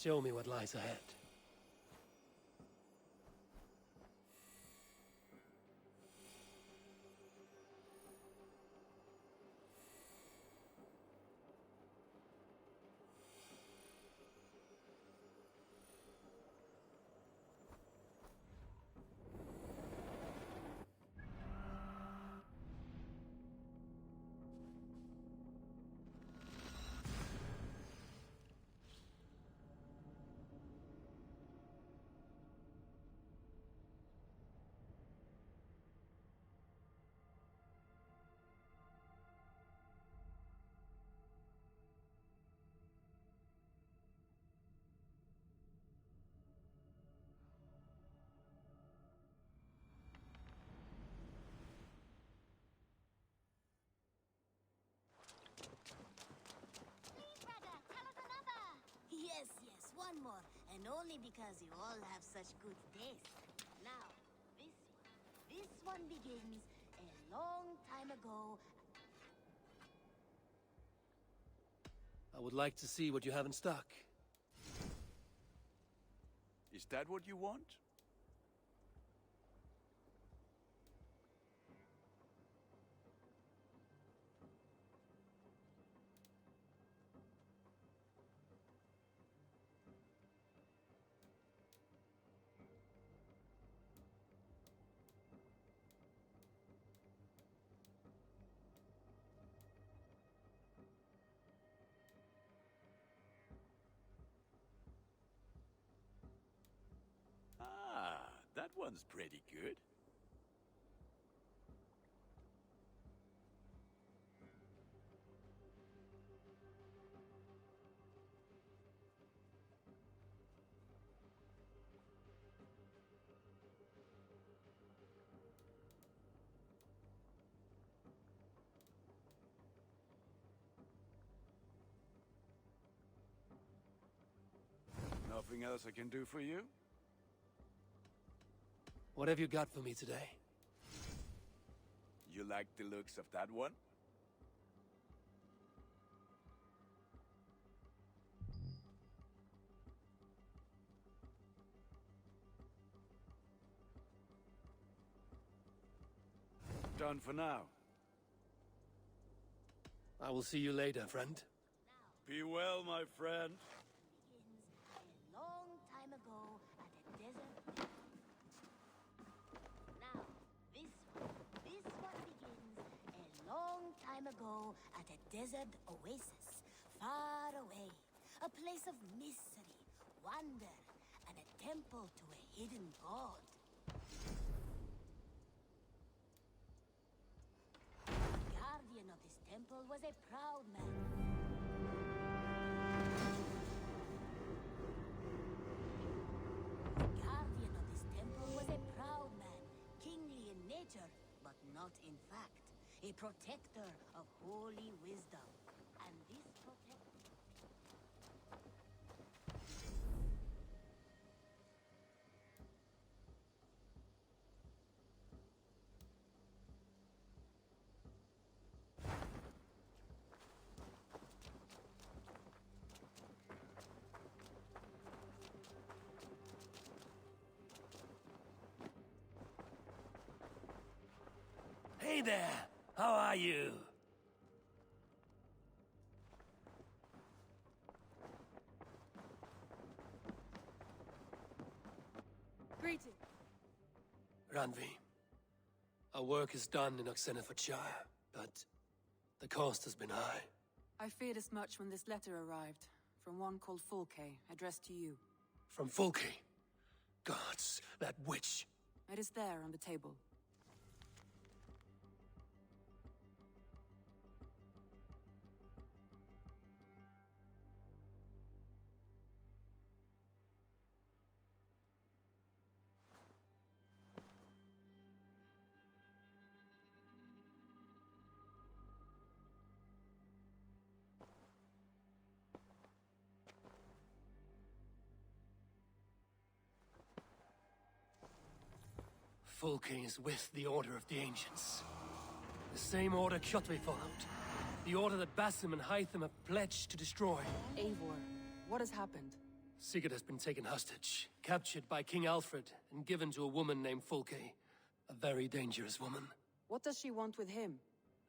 Show me what lies ahead. Yes, one more. And only because you all have such good taste. Now, this one begins a long time ago. I would like to see what you have in stock. Is that what you want? Ah, that one's pretty good. Nothing else I can do for you? What have you got for me today? You like the looks of that one? Done for now. I will see you later, friend. Be well, my friend. Begins a long time ago at a desert. Now, this one begins a long time ago at a desert oasis, far away. A place of mystery, wonder, and a temple to a hidden god. The guardian of this temple was a proud man. Kingly in nature, but not in fact. A protector of holy wisdom. And this protector... Hey there! How are you? Greeting. Ranvi. Our work is done in Oxenfordshire, but the cost has been high. I feared as much when this letter arrived, from one called Fulke, addressed to you. From Fulke? Gods, that witch! It is there on the table. Fulke is with the Order of the Ancients. The same order Kjotve followed. The order that Basim and Hytham have pledged to destroy. Eivor, what has happened? Sigurd has been taken hostage, captured by King Alfred, and given to a woman named Fulke. A very dangerous woman. What does she want with him?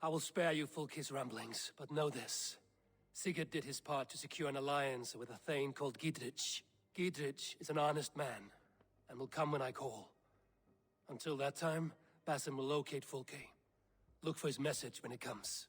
I will spare you Fulke's ramblings, but know this. Sigurd did his part to secure an alliance with a thane called Gidrich. Gidrich is an honest man, and will come when I call. Until that time, Basim will locate Fulke. Look for his message when it comes.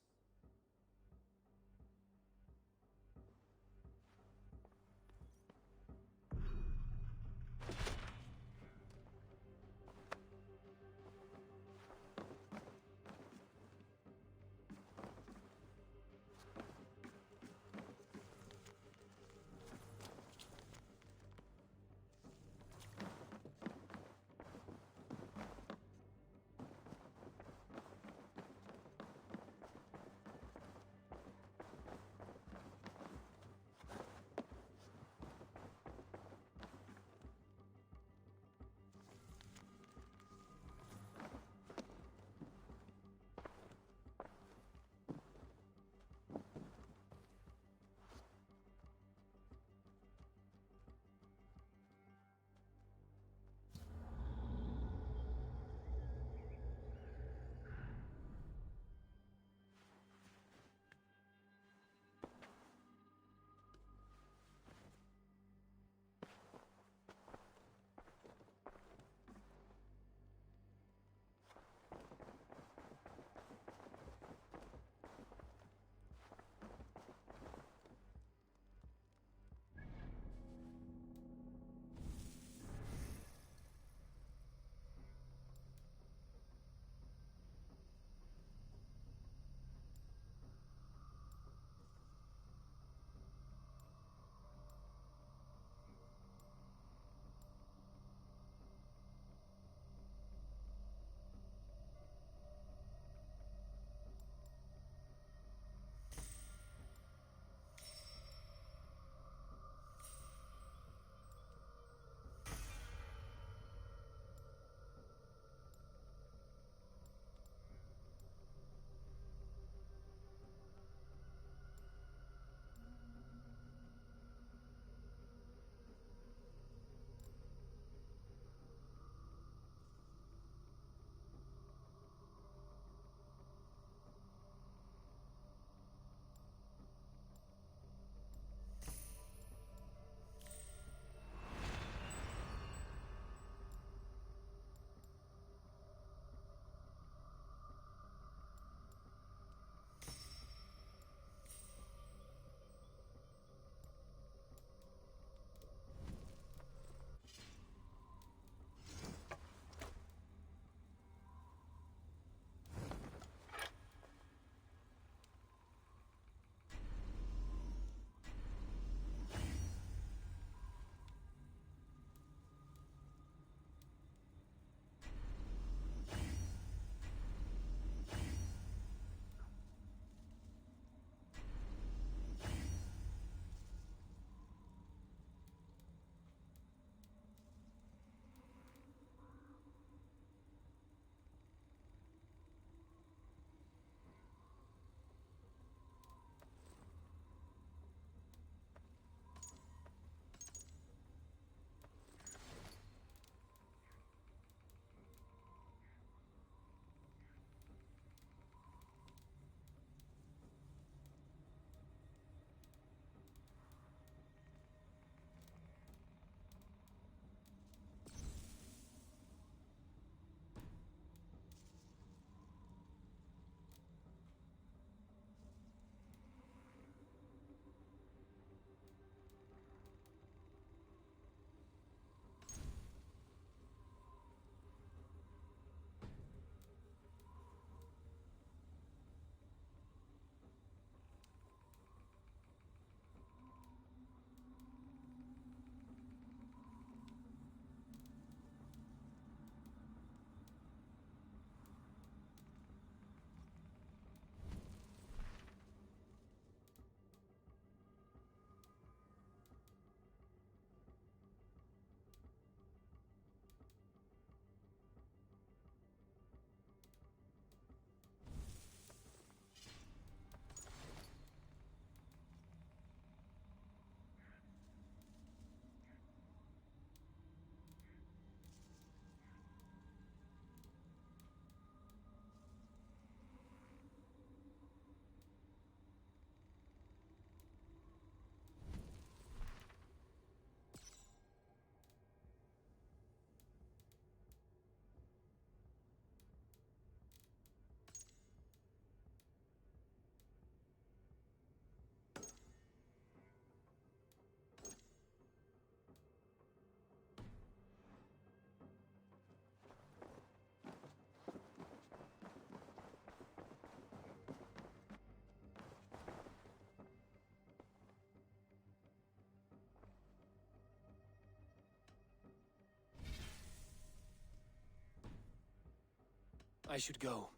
I should go.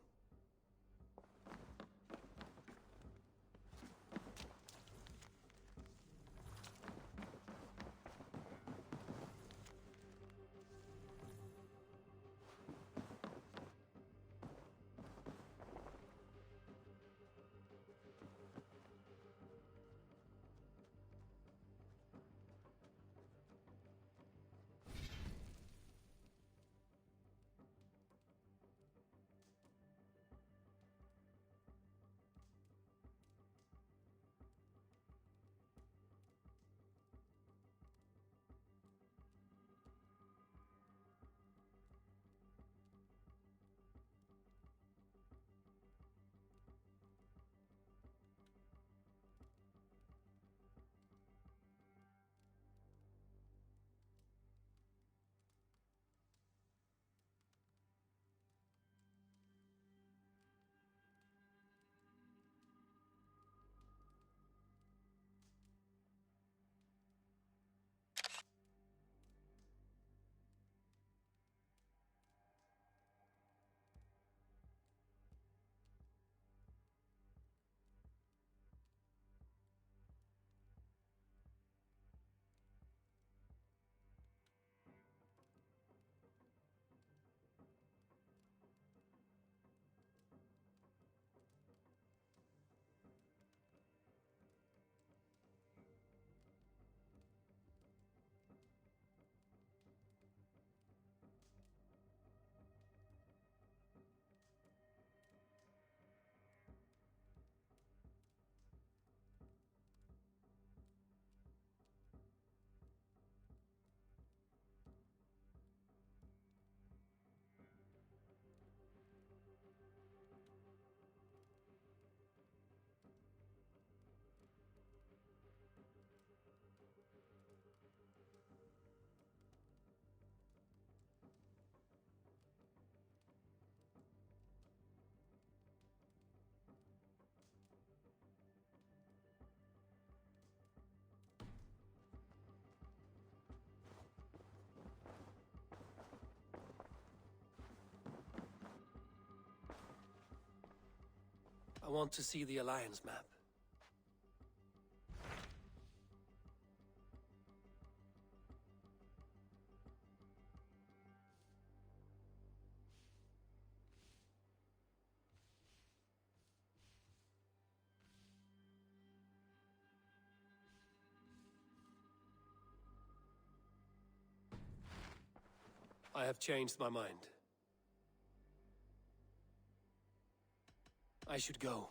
I want to see the Alliance map. I have changed my mind. I should go.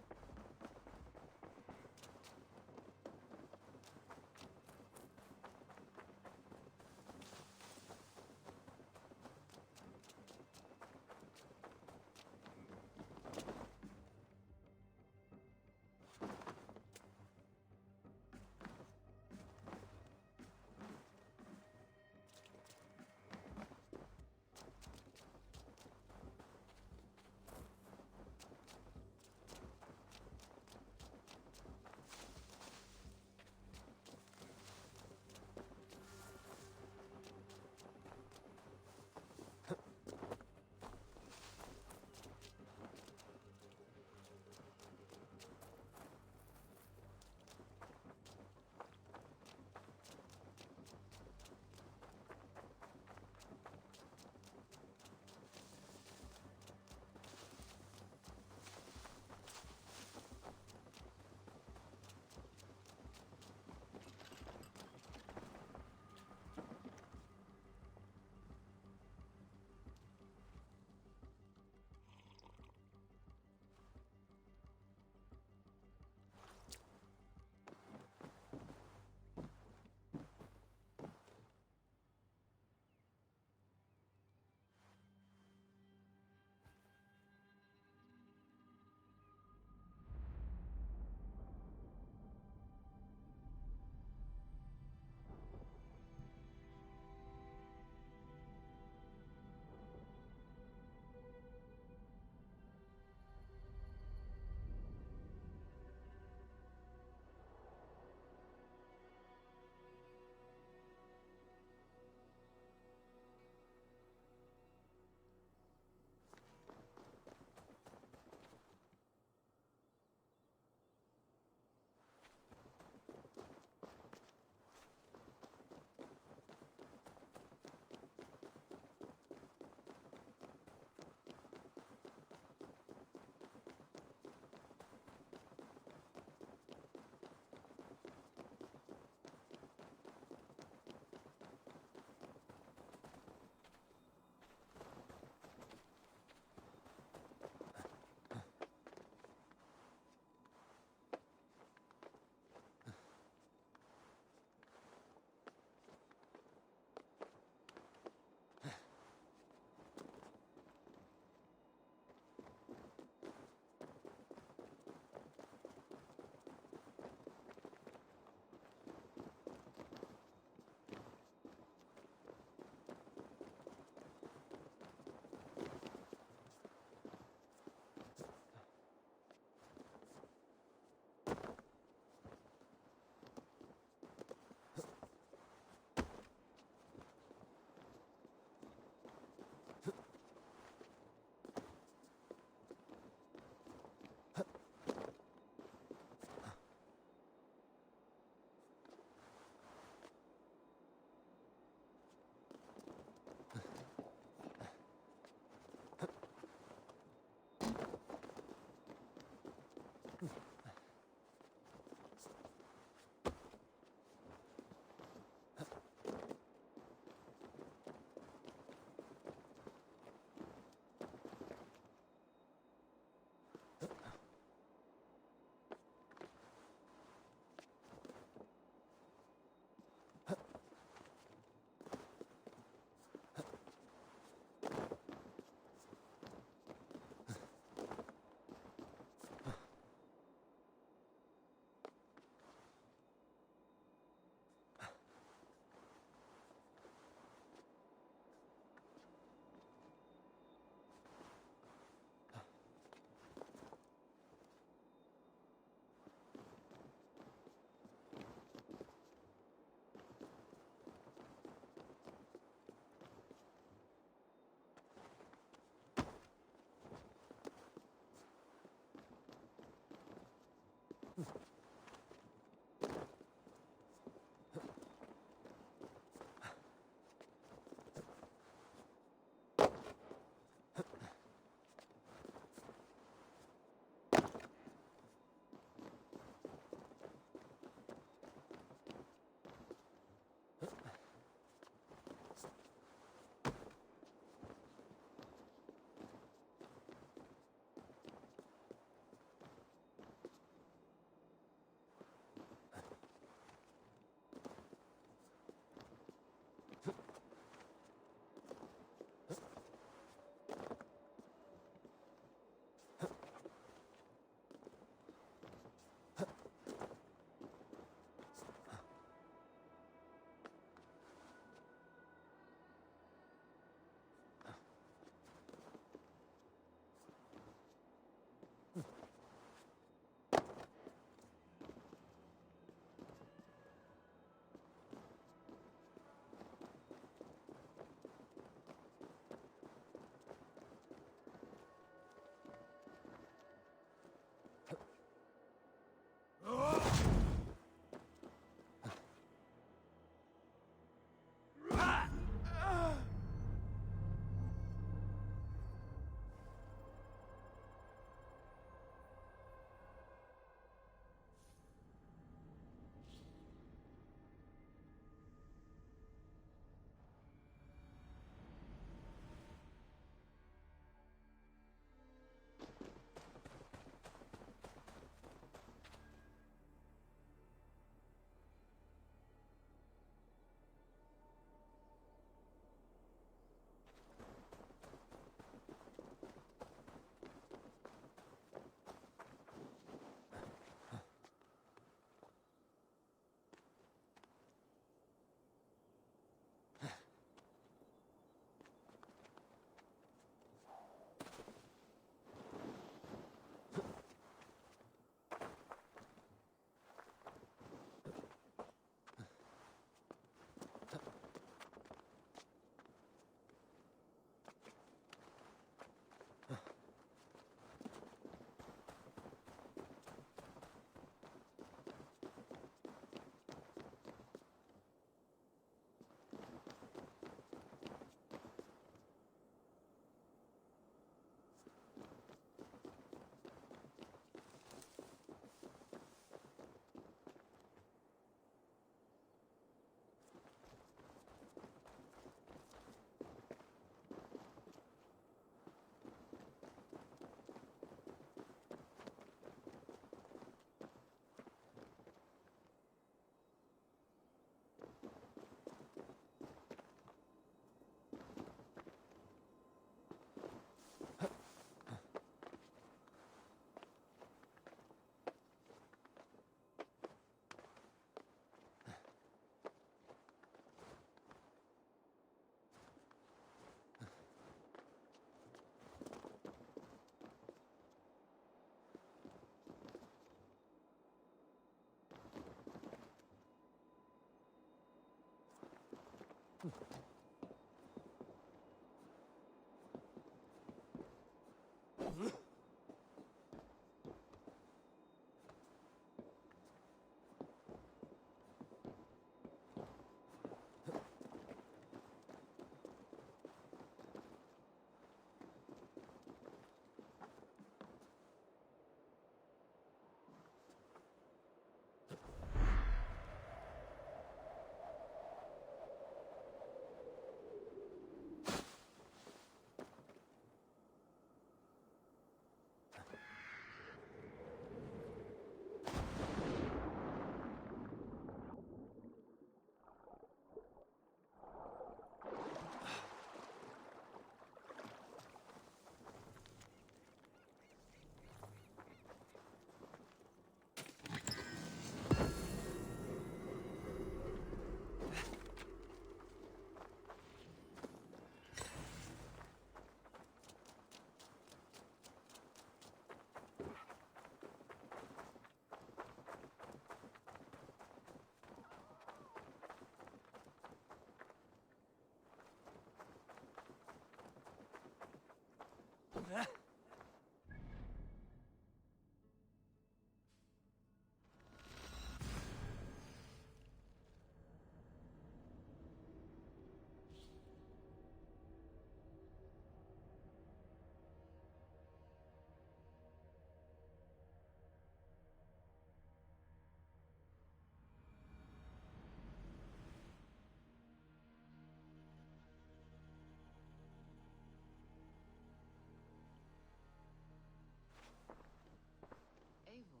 Eivor,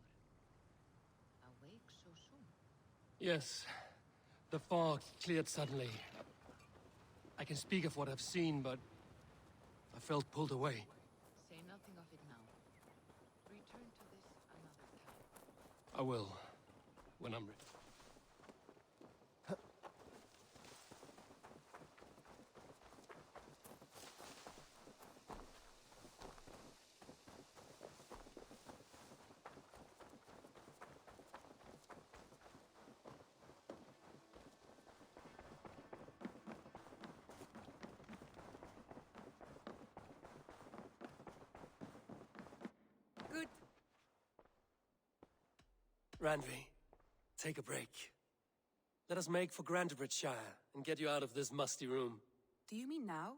awake so soon? Yes. The fog cleared suddenly. I can speak of what I've seen, but I felt pulled away. Say nothing of it now. Return to this another time. I will, when I'm ready. Good. Randvi, take a break. Let us make for Grantebridgeshire and get you out of this musty room. Do you mean now?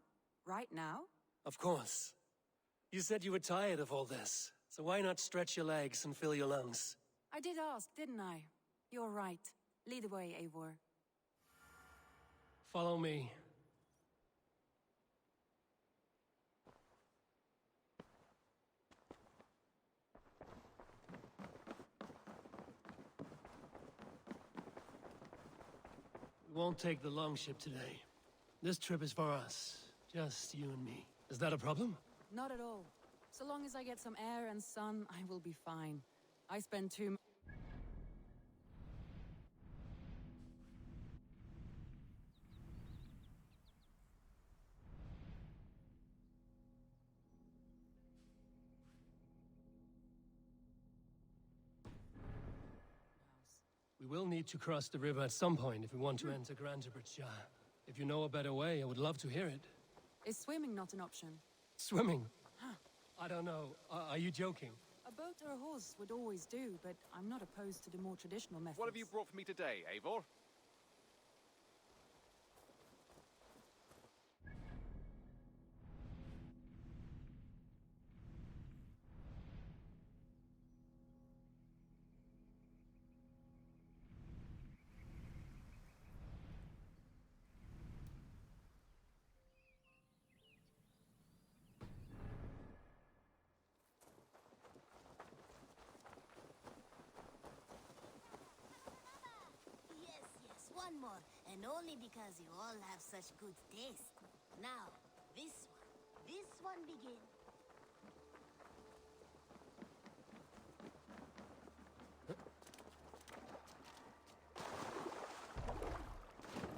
Right now? Of course. You said you were tired of all this, so why not stretch your legs and fill your lungs? I did ask, didn't I? You're right. Lead the way, Eivor. Follow me. We won't take the longship today. This trip is for us. Just you and me. Is that a problem? Not at all. So long as I get some air and sun, I will be fine. I spend too much. We will need to cross the river at some point if we want to enter Grantebridgeshire. If you know a better way, I would love to hear it. Is swimming not an option? Swimming? I don't know. Are you joking? A boat or a horse would always do, but I'm not opposed to the more traditional methods. What have you brought for me today, Eivor? Yes, one more. And only because you all have such good taste. Now, this one. This one begin.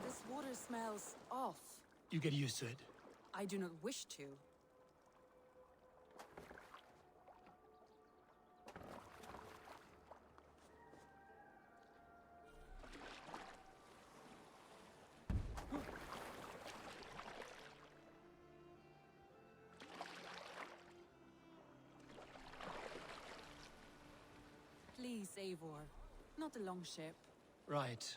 This water smells off. You get used to it. I do not wish to. Eivor, not a longship. Right.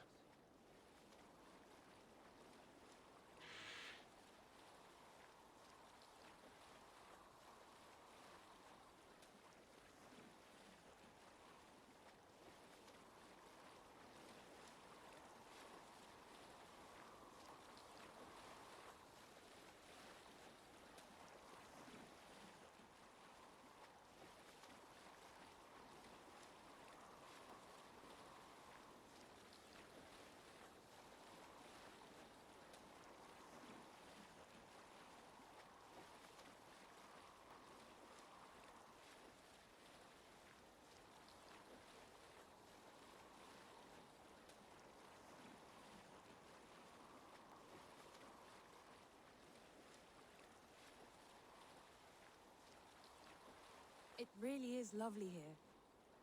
It really is lovely here.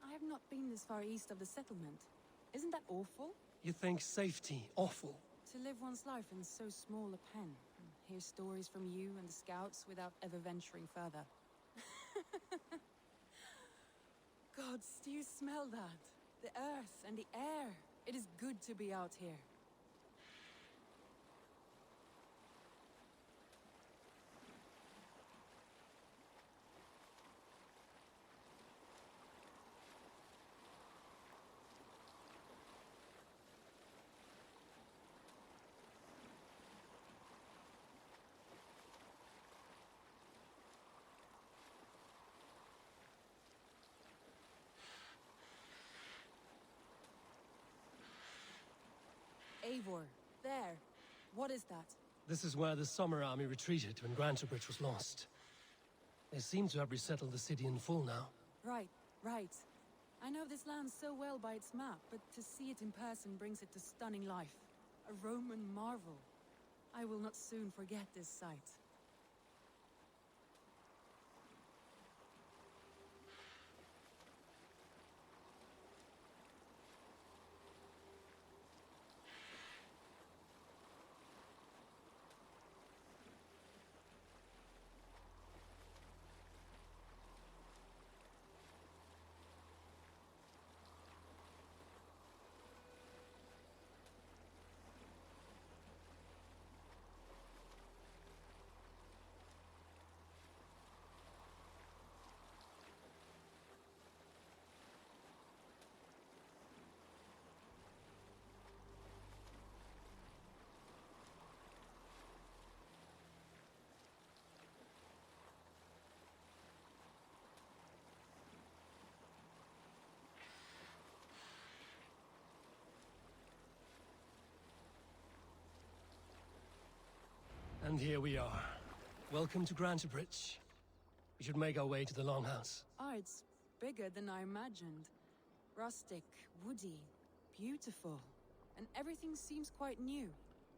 I have not been this far east of the settlement. Isn't that awful? You think safety awful? To live one's life in so small a pen, and hear stories from you and the scouts without ever venturing further. Gods, do you smell that? The earth and the air. It is good to be out here. Eivor, there. What is that? This is where the Summer Army retreated when Grantebridge was lost. They seem to have resettled the city in full now. Right, right. I know this land so well by its map, but to see it in person brings it to stunning life. A Roman marvel. I will not soon forget this sight. And here we are. Welcome to Grantebridge. We should make our way to the Longhouse. Ah, it's bigger than I imagined. Rustic, woody, beautiful. And everything seems quite new.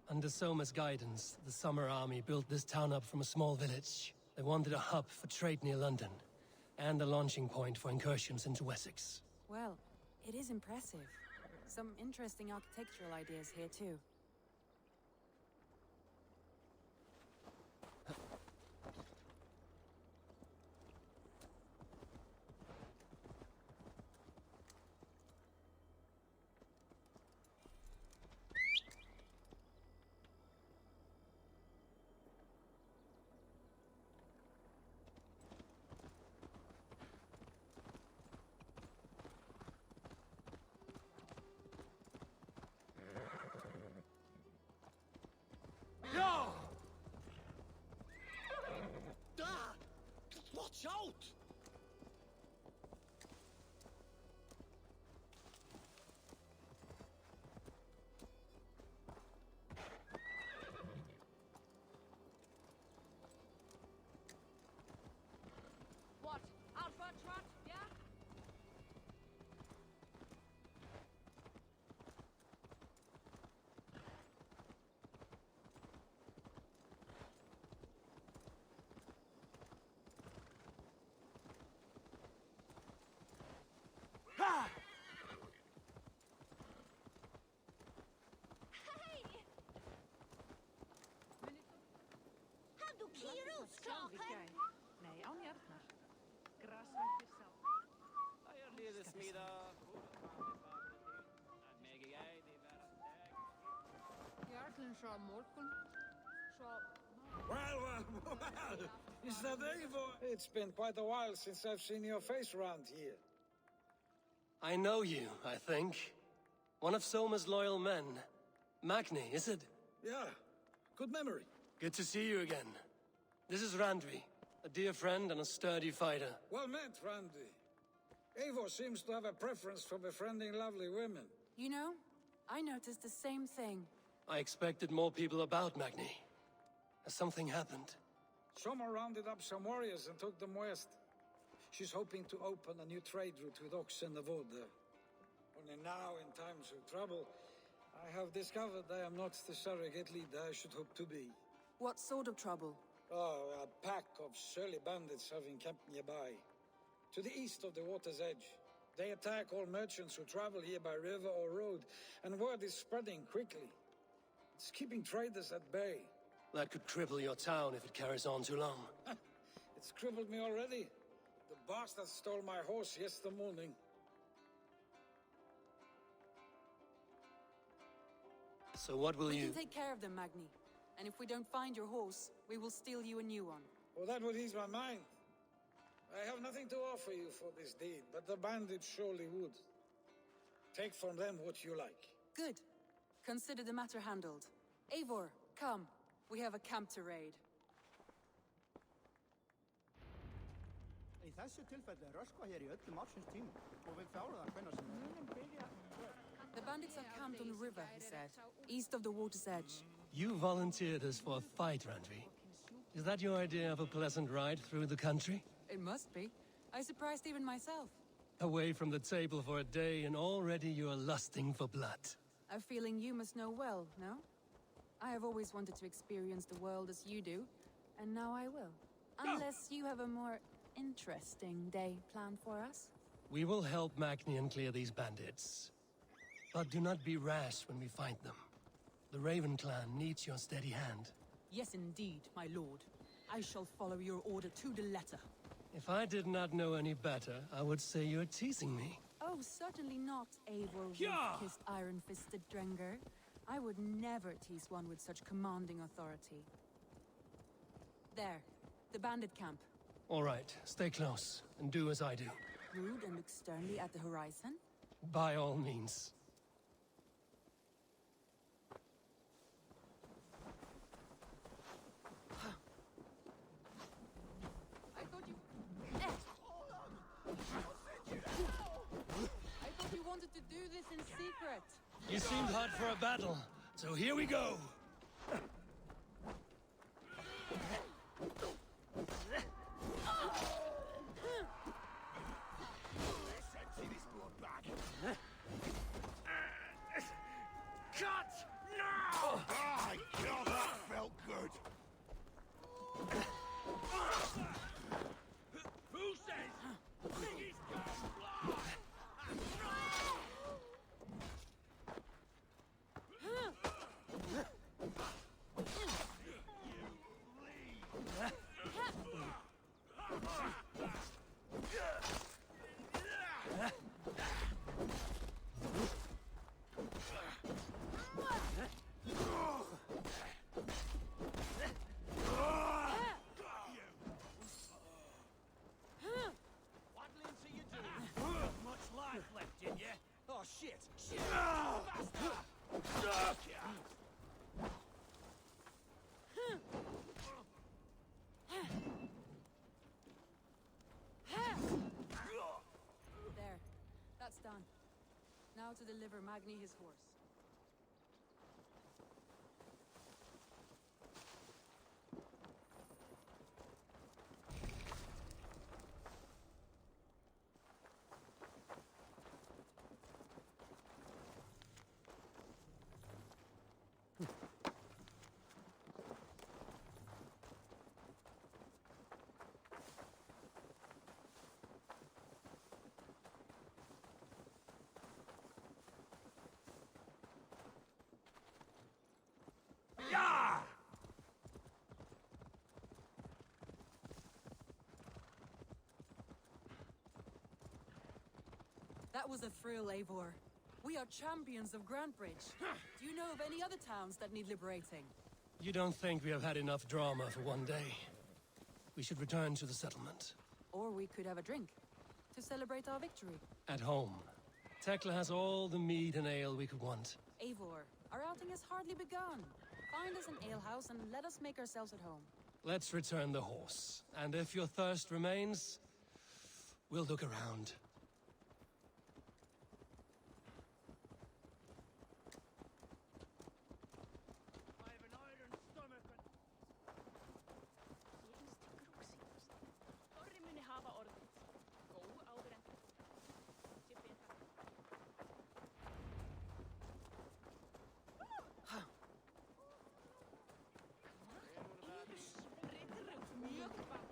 Under Soma's guidance, the Summer Army built this town up from a small village. They wanted a hub for trade near London, and a launching point for incursions into Wessex. Well, it is impressive. Some interesting architectural ideas here too. Watch out! What? Out for a trot, yeah? Har du Kiros kraken? Nej, on hjärtnar. Gräsverk yourself. I only the smida. Well, is that Eivor? It's been quite a while since I've seen your face around here. I know you, I think. One of Soma's loyal men. Magni, is it? Yeah, good memory. Good to see you again. This is Randvi, a dear friend and a sturdy fighter. Well met, Randy. Eivor seems to have a preference for befriending lovely women. You know, I noticed the same thing. I expected more people about Magni. Has something happened? Soma rounded up some warriors and took them west. She's hoping to open a new trade route with oxen of wood there. Only now, in times of trouble, I have discovered I am not the surrogate leader I should hope to be. What sort of trouble? Oh, a pack of surly bandits have encamped nearby. To the east of the water's edge. They attack all merchants who travel here by river or road, and word is spreading quickly. It's keeping traders at bay. That could cripple your town if it carries on too long. It's crippled me already. The bastard stole my horse yesterday morning. So what will We you... can take care of them, Magni. And if we don't find your horse, we will steal you a new one. Well, that would ease my mind. I have nothing to offer you for this deed, but the bandits surely would. Take from them what you like. Good. Consider the matter handled. Eivor, come. We have a camp to raid. Í þessu tilfelli röskva hér í öllum ársins tímum og við klára það hvenær sem The bandits are camped on the river, he said, east of the water's edge. You volunteered us for a fight, Randvi. Is that your idea of a pleasant ride through the country? It must be. I surprised even myself. Away from the table for a day and already you are lusting for blood. A feeling you must know well, no? I have always wanted to experience the world as you do, and now I will. Unless you have a more interesting day planned for us? We will help Magnian clear these bandits. But do not be rash when we find them. The Raven clan needs your steady hand. Yes, indeed, my lord. I shall follow your order to the letter. If I did not know any better, I would say you're teasing me. Oh, certainly not, Eivor, Yeah. kissed iron-fisted Drenger. I would never tease one with such commanding authority. There, the bandit camp. All right, stay close, and do as I do. Rude and look sternly at the horizon. By all means. I thought you... I thought you wanted to do this in secret. You seemed hot for a battle, so here we go. Cut! Now! My God, that felt good! Who says he's got blood? Oh shit! Shit! There, that's done. Now to deliver Magni his horse. That was a thrill, Eivor. We are champions of Grantbridge. Do you know of any other towns that need liberating? You don't think we have had enough drama for one day? We should return to the settlement. Or we could have a drink, to celebrate our victory. At home. Tekla has all the mead and ale we could want. Eivor, our outing has hardly begun. Find us an alehouse and let us make ourselves at home. Let's return the horse. And if your thirst remains, we'll look around. I have an iron stomach and... Orri muni hafa orðið. Gó áður en... Sé betra.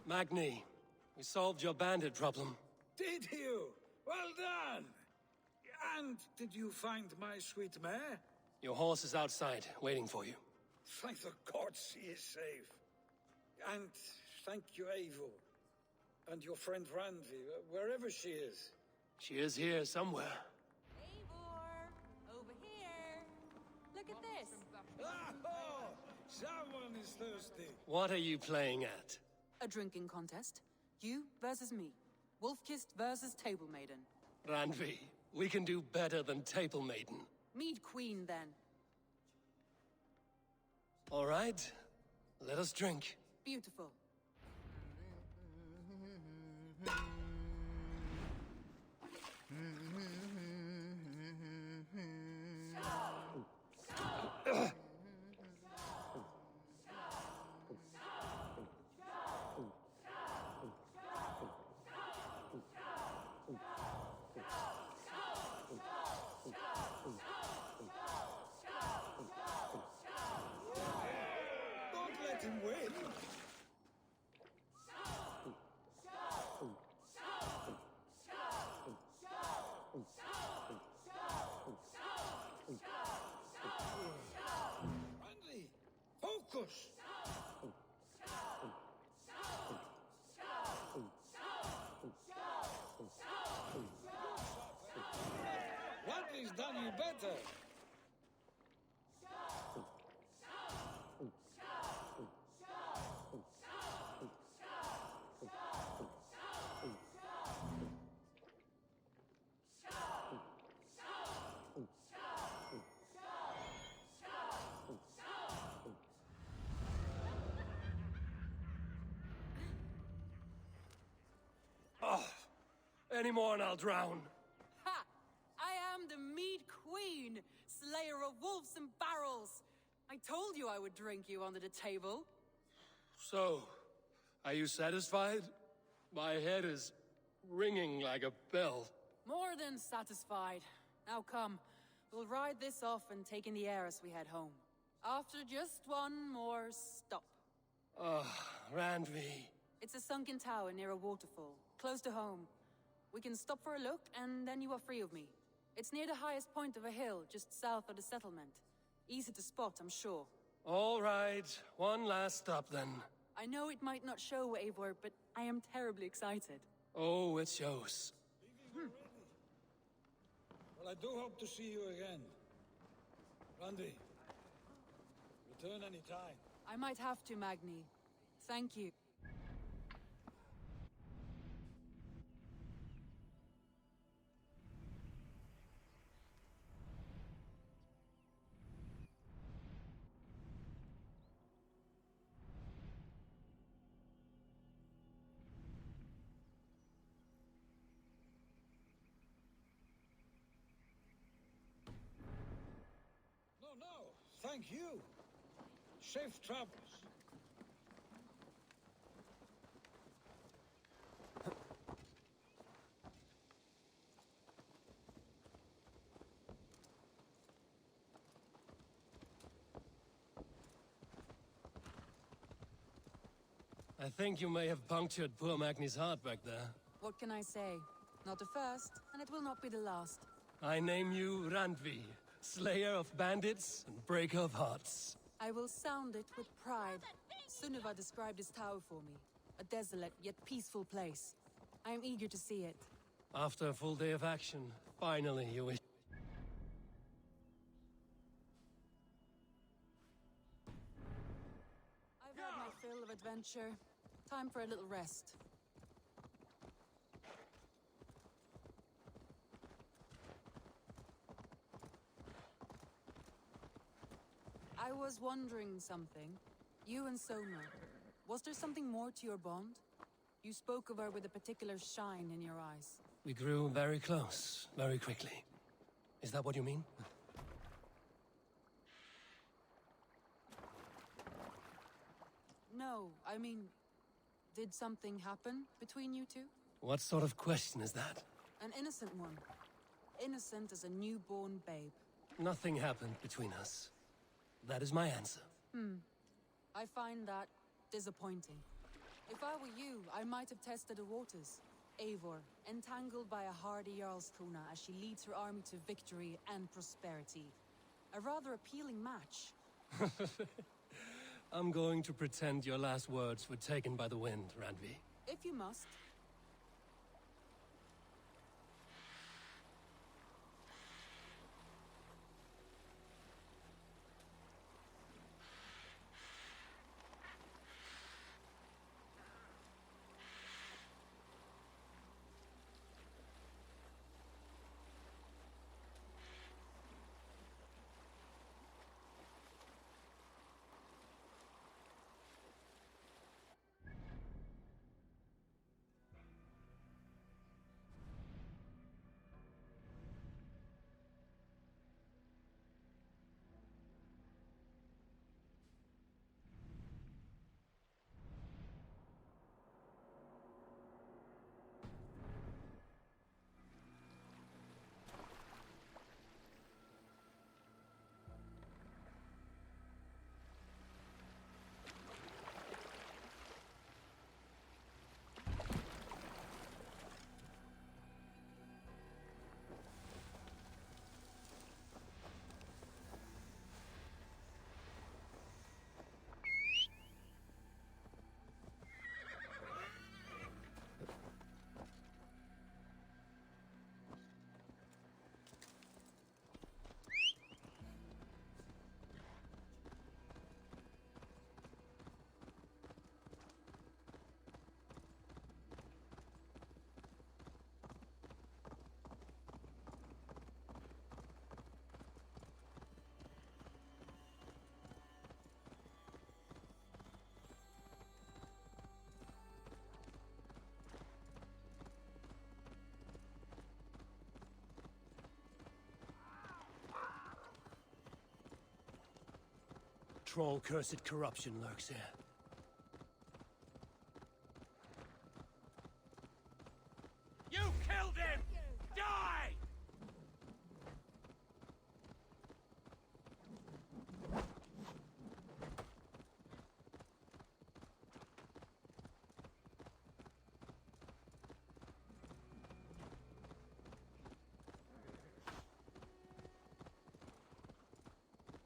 Magni, we solved your bandit problem. Did you? Well done! And did you find my sweet mare? Your horse is outside, waiting for you. Thank the gods she is safe. And thank you, Eivor. And your friend Randvi, wherever she is. She is here somewhere. Eivor! Over here! Look at this! Oh, someone is thirsty. What are you playing at? A drinking contest. You versus me. Wolf-Kissed versus Table Maiden. Randvi, we can do better than Table Maiden. Mead Queen, then. All right, let us drink. Beautiful. Don't let him win. Randvi, focus. Randvi's done you better. Any more and I'll drown. Ha! I am the Mead Queen, slayer of wolves and barrels. I told you I would drink you under the table. So, are you satisfied? My head is ringing like a bell. More than satisfied. Now come, we'll ride this off and take in the air as we head home. After just one more stop. Randvi. It's a sunken tower near a waterfall, close to home. We can stop for a look, and then you are free of me. It's near the highest point of a hill, just south of the settlement. Easy to spot, I'm sure. All right, one last stop then. I know it might not show, Eivor, but I am terribly excited. Oh, it shows. Well, I do hope to see you again. Randvi, return any time. I might have to, Magni. Thank you. No, thank you. Safe travels. I think you may have punctured poor Magni's heart back there. What can I say? Not the first, and it will not be the last. I name you Randvi, slayer of bandits and breaker of hearts. I will sound it with pride. Sunniva described this tower for me. A desolate yet peaceful place. I am eager to see it. After a full day of action, finally you wish... adventure. Time for a little rest. I was wondering something. You and Soma, was there something more to your bond? You spoke of her with a particular shine in your eyes. We grew very close, very quickly. Is that what you mean? No, I mean, did something happen between you two? What sort of question is that? An innocent one. Innocent as a newborn babe. Nothing happened between us. That is my answer. I find that disappointing. If I were you, I might have tested the waters. Eivor, entangled by a hardy Jarlskona as she leads her army to victory and prosperity. A rather appealing match. I'm going to pretend your last words were taken by the wind, Randvi. If you must. Troll-cursed corruption lurks here. You killed him! Die!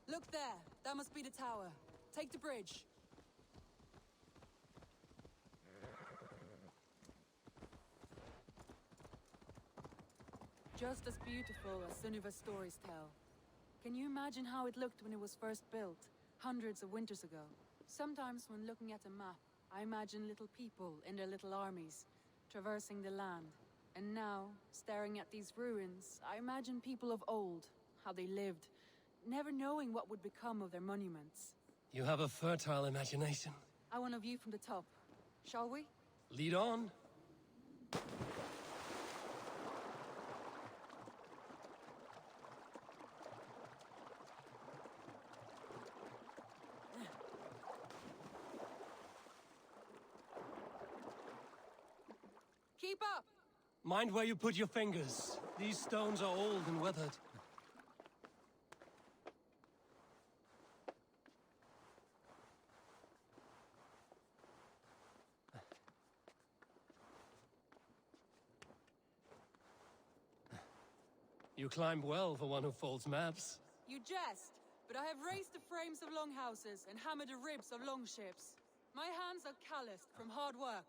Look there. That must be the tower. Take the bridge. Just as beautiful as Sunniva's stories tell. Can you imagine how it looked when it was first built, hundreds of winters ago? Sometimes when looking at a map, I imagine little people in their little armies, traversing the land. And now, staring at these ruins, I imagine people of old, how they lived, never knowing what would become of their monuments. You have a fertile imagination. I want a view from the top. Shall we? Lead on. Keep up! Mind where you put your fingers. These stones are old and weathered. You climb well for one who folds maps. You jest, but I have raised the frames of longhouses and hammered the ribs of longships. My hands are calloused from hard work.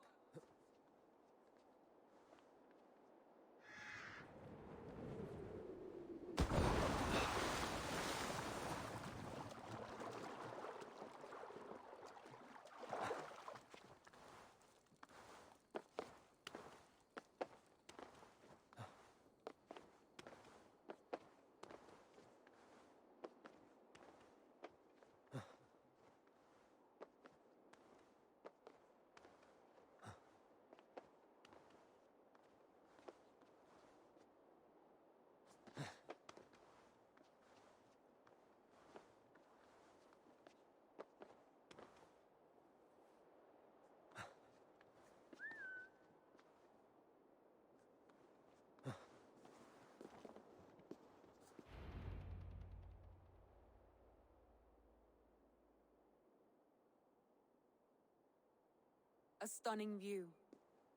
A stunning view.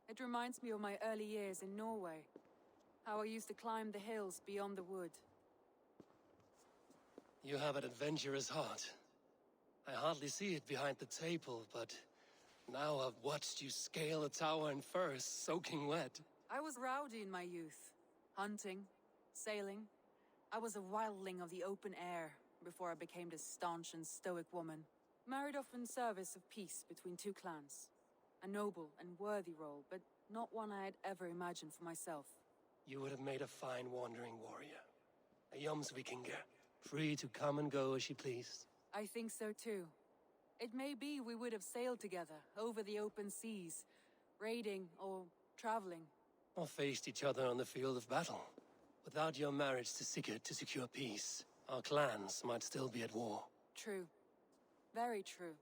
It reminds me of my early years in Norway. How I used to climb the hills beyond the wood. You have an adventurous heart. I hardly see it behind the table, but now I've watched you scale a tower in furs, soaking wet. I was rowdy in my youth. Hunting, sailing. I was a wildling of the open air before I became this staunch and stoic woman. Married off in service of peace between two clans. A noble and worthy role, but not one I had ever imagined for myself. You would have made a fine wandering warrior. A Jomsvikinger, free to come and go as she pleased. I think so too. It may be we would have sailed together over the open seas, raiding or traveling. Or faced each other on the field of battle. Without your marriage to Sigurd to secure peace, our clans might still be at war. True. Very true.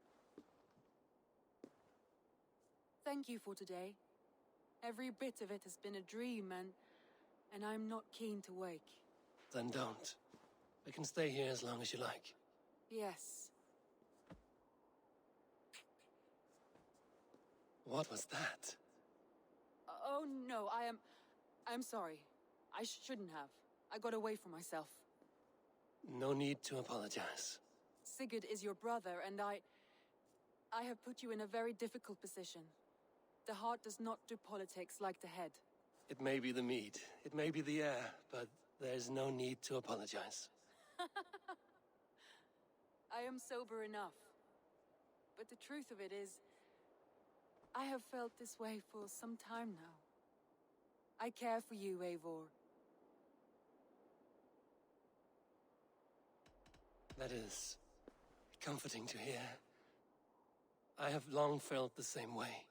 Thank you for today. Every bit of it has been a dream, and I'm not keen to wake. Then don't. We can stay here as long as you like. Yes. What was that? Oh no, I'm sorry. I shouldn't have. I got away from myself. No need to apologize. Sigurd is your brother, and I have put you in a very difficult position. The heart does not do politics like the head. It may be the meat, it may be the air, but there's no need to apologize. I am sober enough. But the truth of it is, I have felt this way for some time now. I care for you, Eivor. That is comforting to hear. I have long felt the same way,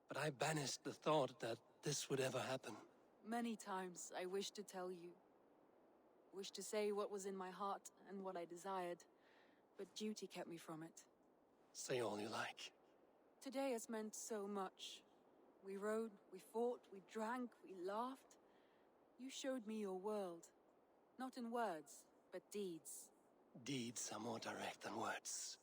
but I banished the thought that this would ever happen. Many times I wished to tell you. Wished to say what was in my heart and what I desired, but duty kept me from it. Say all you like. Today has meant so much. We rode, we fought, we drank, we laughed. You showed me your world. Not in words, but deeds. Deeds are more direct than words.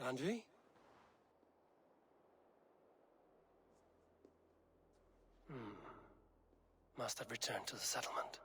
Andri? Must have returned to the settlement.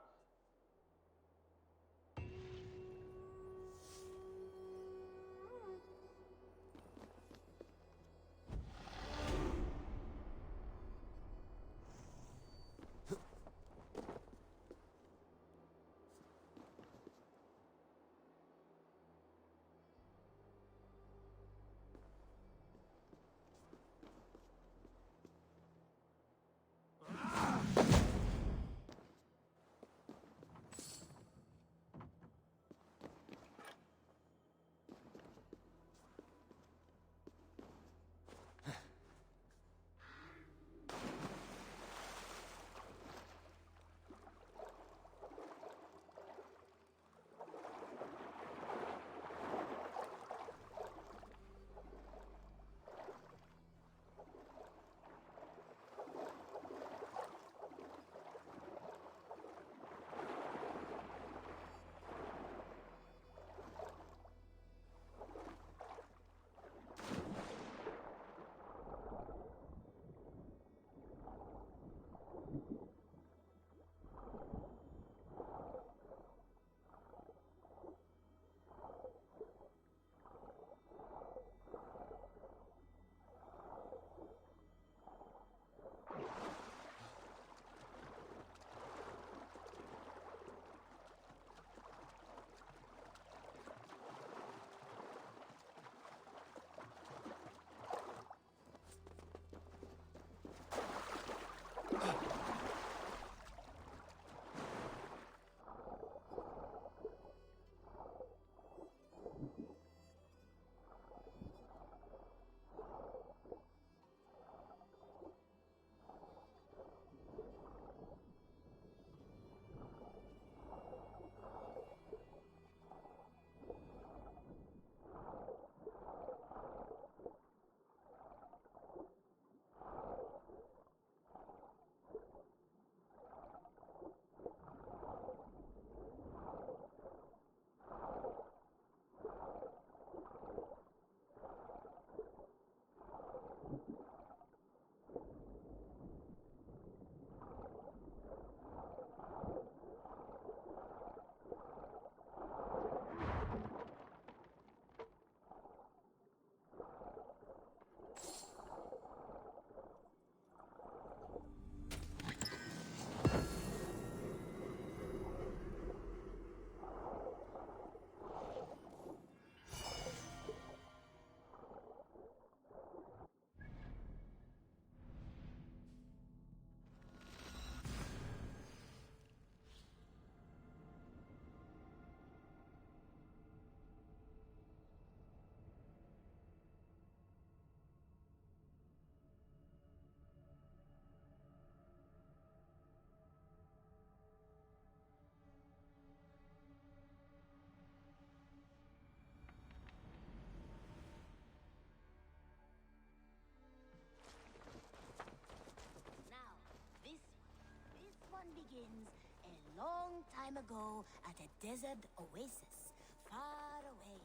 time ago at a desert oasis, far away.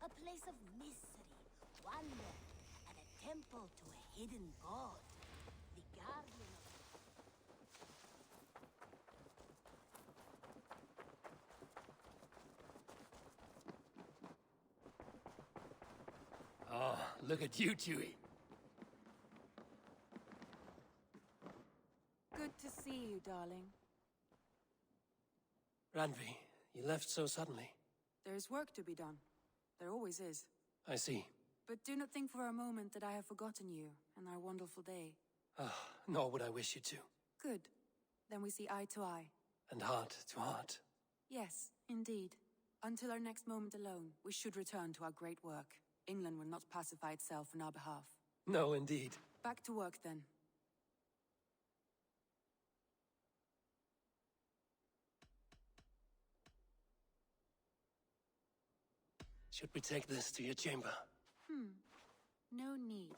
A place of mystery, wonder, and a temple to a hidden god. The guardian of... Oh, look at you, Chewie. Good to see you, darling. Randvi, you left so suddenly. There is work to be done. There always is. I see. But do not think for a moment that I have forgotten you and our wonderful day. Nor would I wish you to. Good. Then we see eye to eye. And heart to heart. Yes, indeed. Until our next moment alone, we should return to our great work. England will not pacify itself on our behalf. No, indeed. Back to work, then. Should we take this to your chamber? No need.